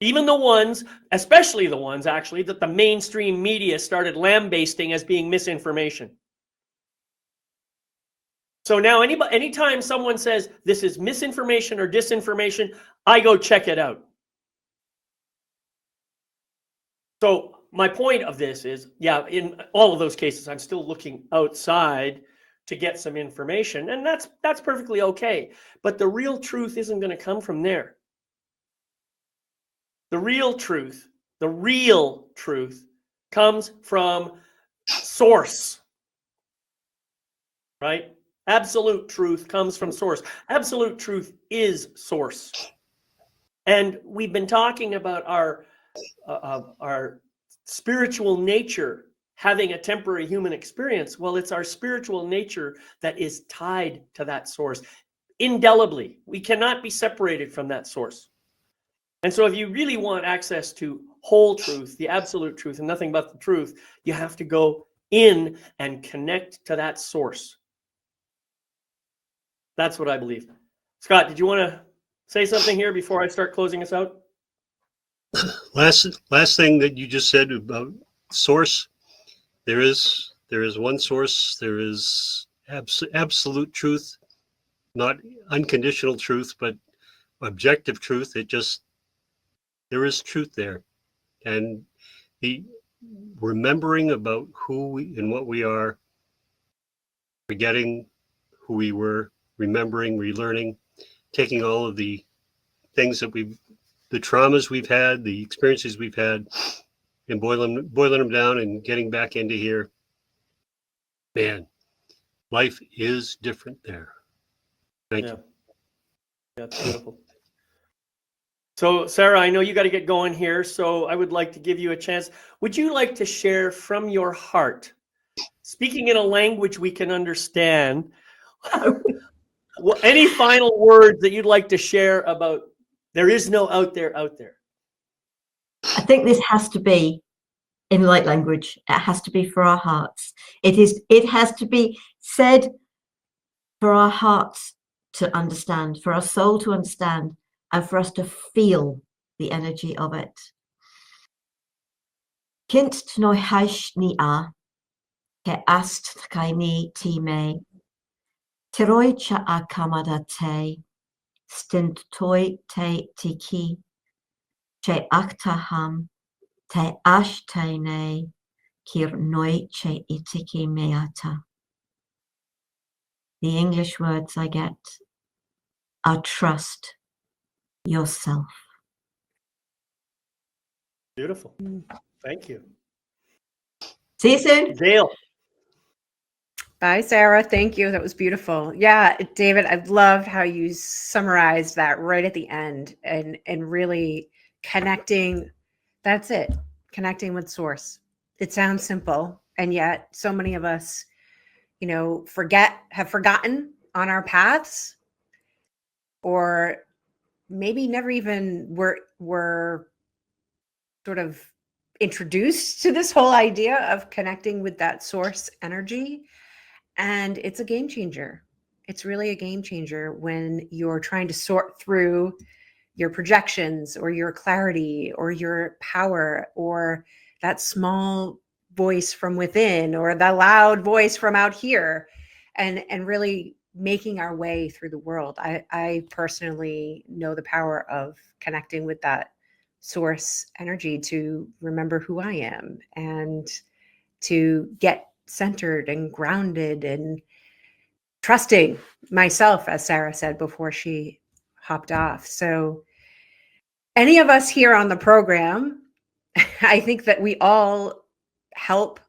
Even the ones, especially the ones actually that the mainstream media started lambasting as being misinformation. So now anytime someone says this is misinformation or disinformation, I go check it out. So my point of this is, yeah, in all of those cases, I'm still looking outside to get some information, and that's perfectly okay. But the real truth isn't going to come from there. The real truth comes from source. right? Absolute truth comes from source. Absolute truth is source. And we've been talking about our spiritual nature having a temporary human experience. Well, it's our spiritual nature that is tied to that source indelibly. We cannot be separated from that source. And so if you really want access to whole truth, the absolute truth, and nothing but the truth, you have to go in and connect to that source. That's what I believe. Scott, did you want to say something here before I start closing us out? Last thing that you just said about source, there is one source. There is absolute truth, not unconditional truth, but objective truth. There is truth there, and the remembering about who we and what we are, forgetting who we were, remembering, relearning, taking all of the things that the traumas we've had, the experiences we've had, and boiling them down and getting back into here. Man, life is different there. Thank you. That's beautiful. So, Sarah, I know you got to get going here, so I would like to give you a chance. Would you like to share from your heart, speaking in a language we can understand, any final words that you'd like to share about there is no out there out there? I think this has to be in light language. It has to be for our hearts. It has to be said for our hearts to understand, for our soul to understand, and for us to feel the energy of it. Kint noi haish ni a, ke ast kai ni ti me, tiroi cha a kamada te, stint toi te tiki, che akta ham, te ash te ne, kir noi che itiki meata. The English words I get are trust yourself. Beautiful. Thank you. See you soon. Dale. Bye, Sarah. Thank you. That was beautiful. Yeah, David, I loved how you summarized that right at the end and really connecting. That's it. Connecting with source. It sounds simple, and yet so many of us, have forgotten on our paths, or maybe never even were sort of introduced to this whole idea of connecting with that source energy. And it's a game changer. It's really a game changer when you're trying to sort through your projections or your clarity or your power or that small voice from within or the loud voice from out here, and really making our way through the world. I personally know the power of connecting with that source energy to remember who I am and to get centered and grounded and trusting myself, as Sarah said before she hopped off. So any of us here on the program, I think that we all help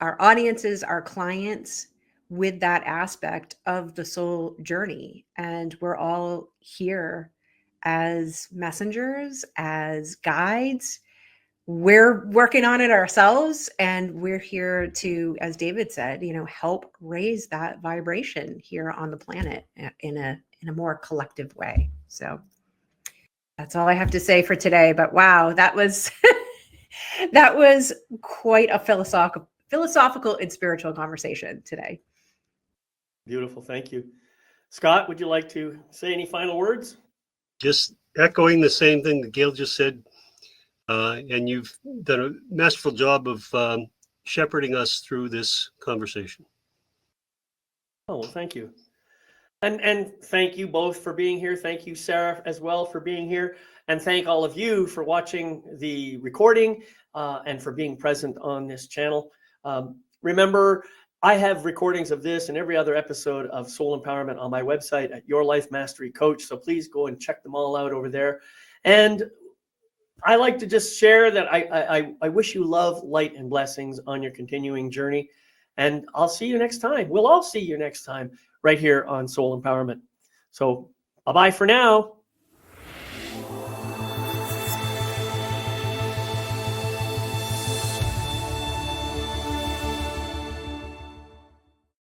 our audiences, our clients with that aspect of the soul journey. And we're all here as messengers, as guides. We're working on it ourselves, and we're here to, as David said, help raise that vibration here on the planet in a more collective way. So that's all I have to say for today. But wow, that was that was quite a philosophical and spiritual conversation today. Beautiful. Thank you. Scott, would you like to say any final words? Just echoing the same thing that Gail just said. And you've done a masterful job of shepherding us through this conversation. Oh, well, thank you. And thank you both for being here. Thank you, Sarah, as well, for being here. And thank all of you for watching the recording and for being present on this channel. Remember, I have recordings of this and every other episode of Soul Empowerment on my website at Your Life Mastery Coach. So please go and check them all out over there. And I like to just share that I wish you love, light, and blessings on your continuing journey. And I'll see you next time. We'll all see you next time right here on Soul Empowerment. So bye-bye for now.